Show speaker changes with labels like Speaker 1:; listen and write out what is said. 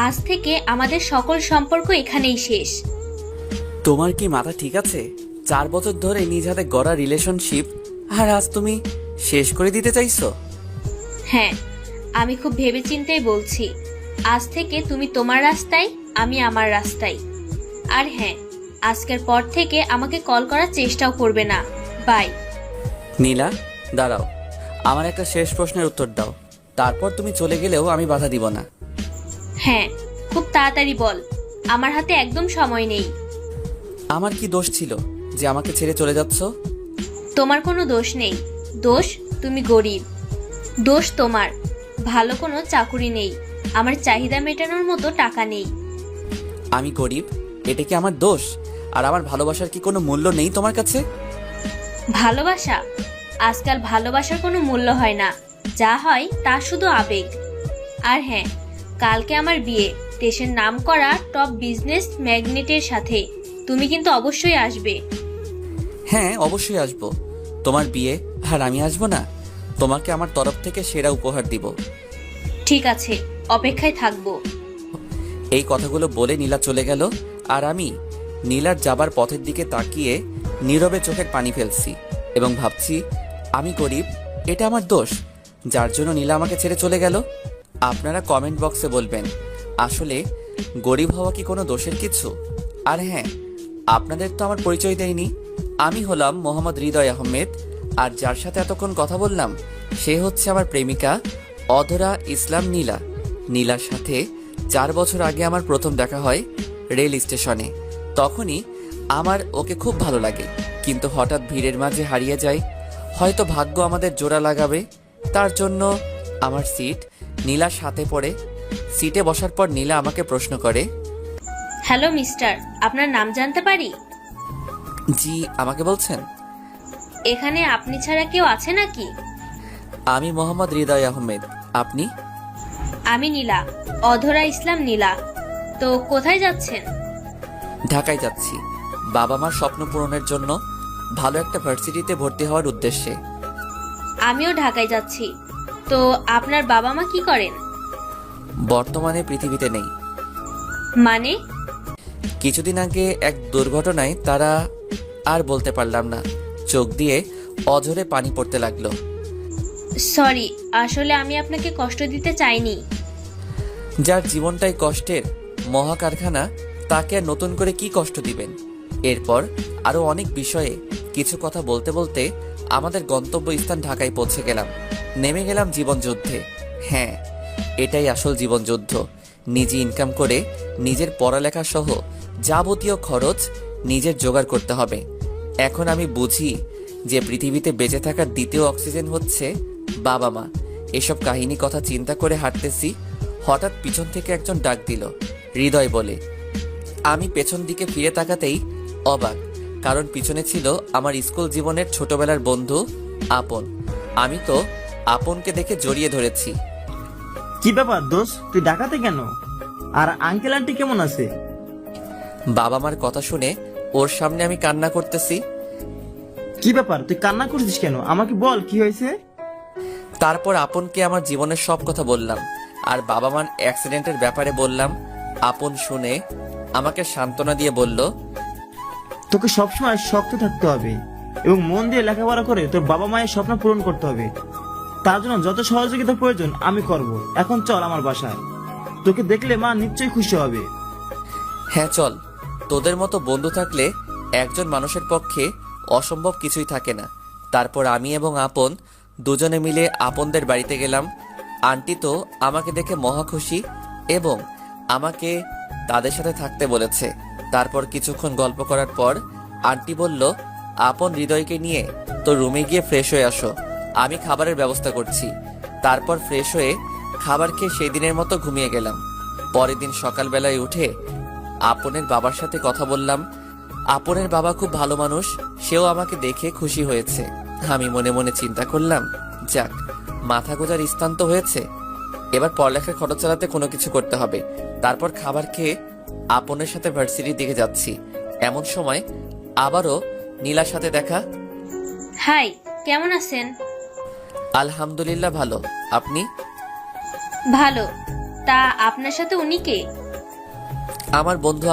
Speaker 1: আজ থেকে আমাদের সকল সম্পর্ক এখানেই শেষ।
Speaker 2: তোমার কি মাথা ঠিক আছে? 4 বছর ধরে নিজ হাতে গড়া রিলেশনশিপ আর আজ তুমি শেষ করে দিতে চাইছো?
Speaker 1: হ্যাঁ, আমি খুব ভেবেচিন্তেই বলছি। আজ থেকে তুমি তোমার রাস্তায়, আমি আমার রাস্তায়। আর হ্যাঁ, আজকের পর থেকে আমাকে কল করার চেষ্টাও করবে না। বাই।
Speaker 2: নীলা, দাঁড়াও, আমার একটা শেষ প্রশ্নের উত্তর দাও। তারপর তুমি চলে গেলেও আমি বাধা দিব না।
Speaker 1: হ্যাঁ, খুব তাড়াতাড়ি বল, আমার হাতে একদম সময় নেই।
Speaker 2: আমার কি দোষ ছিল যে আমাকে ছেড়ে চলে যাচ্ছ?
Speaker 1: তোমার কোনো দোষ নেই। দোষ তুমি গরিব। দোষ তোমার ভালো কোনো চাকুরি নেই, আমার চাহিদা মেটানোর মতো টাকা নেই।
Speaker 2: আমি গরিব, এটা কি আমার দোষ? আর আমার ভালোবাসার কি কোনো মূল্য নেই তোমার কাছে?
Speaker 1: ভালোবাসা? আজকাল ভালোবাসার কোনো মূল্য হয় না, যা হয় তা শুধু আবেগ। আর হ্যাঁ, কালকে আমার বিয়ে, দেশের নাম করা টপ বিজনেস ম্যাগনেটের সাথে। তুমি কিন্তু অবশ্যই আসবে।
Speaker 2: হ্যাঁ, অবশ্যই আসবো। তোমার বিয়ে আর আমি আসবো না? তোমাকে আমার তরফ থেকে সেরা উপহার দিব।
Speaker 1: ঠিক আছে, অপেক্ষায় থাকবো।
Speaker 2: এই কথাগুলো বলে নীলা চলে গেল, আর আমি নীলার যাবার পথের দিকে তাকিয়ে নীরবে চোখের পানি ফেলছি এবং ভাবছি, আমি গরিব, এটা আমার দোষ, যার জন্য নীলা আমাকে ছেড়ে চলে গেল। আপনারা কমেন্ট বক্সে বলবেন, আসলে গরিব হওয়া কি কোনো দোষের কিছু? আর হ্যাঁ, আপনাদের তো আমার পরিচয় দেয়নি। আমি হলাম মোহাম্মদ হৃদয় আহমেদ, আর যার সাথে এতক্ষণ কথা বললাম সে হচ্ছে আমার প্রেমিকা অধরা ইসলাম নীলা। নীলার সাথে 4 বছর আগে আমার প্রথম দেখা হয় রেল স্টেশনে। তখনই আমার ওকে খুব ভালো লাগে, কিন্তু হঠাৎ ভিড়ের মাঝে হারিয়ে যায়। হয়তো ভাগ্য আমাদের জোড়া লাগাবে, তার জন্য আমার সিট নীলার সাথে পড়ে। সিটে বসার পর নীলা আমাকে প্রশ্ন করে,
Speaker 1: হ্যালো মিস্টার, আপনার নাম জানতে পারি?
Speaker 2: জি, আমাকে বলছেন?
Speaker 1: এখানে আপনি ছাড়া কেউ আছে নাকি?
Speaker 2: আমি মোহাম্মদ হৃদয় আহমেদ। আপনি?
Speaker 1: আমি নীলা, অধরা ইসলাম নীলা। তো কোথায় যাচ্ছেন?
Speaker 2: ঢাকায় যাচ্ছি, বাবা মার স্বপ্ন পূরণের জন্য, ভালো একটা ভার্সিটিতে ভর্তি হওয়ার উদ্দেশ্যে।
Speaker 1: আমিও ঢাকায় যাচ্ছি। তো আপনার বাবা মা কি করেন?
Speaker 2: বর্তমানে পৃথিবীতে নেই।
Speaker 1: মানে?
Speaker 2: কিছুদিন আগে এক দুর্ঘটনায় তারা, আর বলতে পারলাম না, চোখ দিয়ে অঝরে পানি পড়তে লাগলো।
Speaker 1: সরি, আসলে আমি আপনাকে কষ্ট দিতে চাইনি।
Speaker 2: যার জীবনটাই কষ্টের মহাকারখানা, তাকে আর নতুন করে কি কষ্ট দিবেন? এরপর আরো অনেক বিষয়ে কিছু কথা বলতে বলতে আমাদের গন্তব্যস্থান ঢাকায় পৌঁছে গেলাম। নেমে গেলাম জীবনযুদ্ধে। হ্যাঁ, এটাই আসল জীবনযুদ্ধ। নিজে ইনকাম করে নিজের পড়ালেখা সহ যাবতীয় খরচ নিজের জোগাড় করতে হবে। এখন আমি বুঝি যে পৃথিবীতে বেঁচে থাকার দ্বিতীয় অক্সিজেন হচ্ছে বাবা মা। এসব কাহিনী কথা চিন্তা করে হাঁটতেছি, হঠাৎ পিছন থেকে একজন ডাক দিল, হৃদয় বলে। আমি পেছন দিকে ফিরে তাকাতেই অবাক, কারণ পিছনে ছিল আমার স্কুল জীবনের ছোটবেলার বন্ধু আপন। আমি তো আপনকে দেখে জড়িয়ে ধরেছি।
Speaker 3: কি ব্যাপার দোস্ত, তুই ঢাকাতে কেন? আর আঙ্কেল আন্টি কেমন আছে?
Speaker 2: বাবা মার কথা শুনে ওর সামনে আমি কান্না করতেছি।
Speaker 3: কি ব্যাপার, তুই কান্না করছিস কেন? আমাকে বল কি হয়েছে।
Speaker 2: তারপর আপনকে আমার জীবনের সব কথা বললাম, আর বাবা মার অ্যাক্সিডেন্টের ব্যাপারে বললাম। আপন শুনে আমাকে সান্ত্বনা দিয়ে বলল,
Speaker 3: তোকে সবসময় শক্ত থাকতে হবে এবং মন দিয়ে লেখাপড়া করে তোর বাবা মায়ের স্বপ্ন পূরণ করতে হবে। তার জন্য যত সহযোগিতা প্রয়োজন আমি করব। এখন চল আমার বাসায়, তোকে দেখলে মা নিশ্চয়ই খুশি হবে।
Speaker 2: হ্যাঁ চল, তোদের মতো বন্ধু থাকলে একজন মানুষের পক্ষে অসম্ভব কিছুই থাকে না। তারপর আমি এবং আপন দুজনে মিলে আপনদের বাড়িতে গেলাম। আন্টি তো আমাকে দেখে মহা খুশি এবং আমাকে তাদের সাথে থাকতে বলেছে। তারপর কিছুক্ষণ গল্প করার পর আন্টি বলল, আপন হৃদয়কে নিয়ে তো রুমে গিয়ে ফ্রেশ হয়ে আসো, আমি খাবারের ব্যবস্থা করছি। তারপর ফ্রেশ হয়ে খাবার খেয়ে সেই দিনের মতো ঘুমিয়ে গেলাম। পরের দিন সকালবেলায় উঠে আপনের বাবার সাথে কথা বললাম। আপনের বাবা খুব ভালো মানুষ, সেও আমাকে দেখে খুশি হয়েছে। আমি মনে মনে চিন্তা করলাম, যাক, মাথা গোজার স্থান তো হয়েছে, এবার পড়ালেখার খরচ চালাতে কোনো কিছু করতে হবে। তারপর খাবার খেয়ে আপনের সাথে ভার্সিটির দিকে যাচ্ছি। এমন সময় আবারও নীলার সাথে দেখা।
Speaker 1: হাই, কেমন আছেন?
Speaker 2: আলহামদুলিল্লাহ ভালো, আপনি?
Speaker 1: ভালো। তা আপনার সাথে উনি কে?
Speaker 2: আমার বন্ধু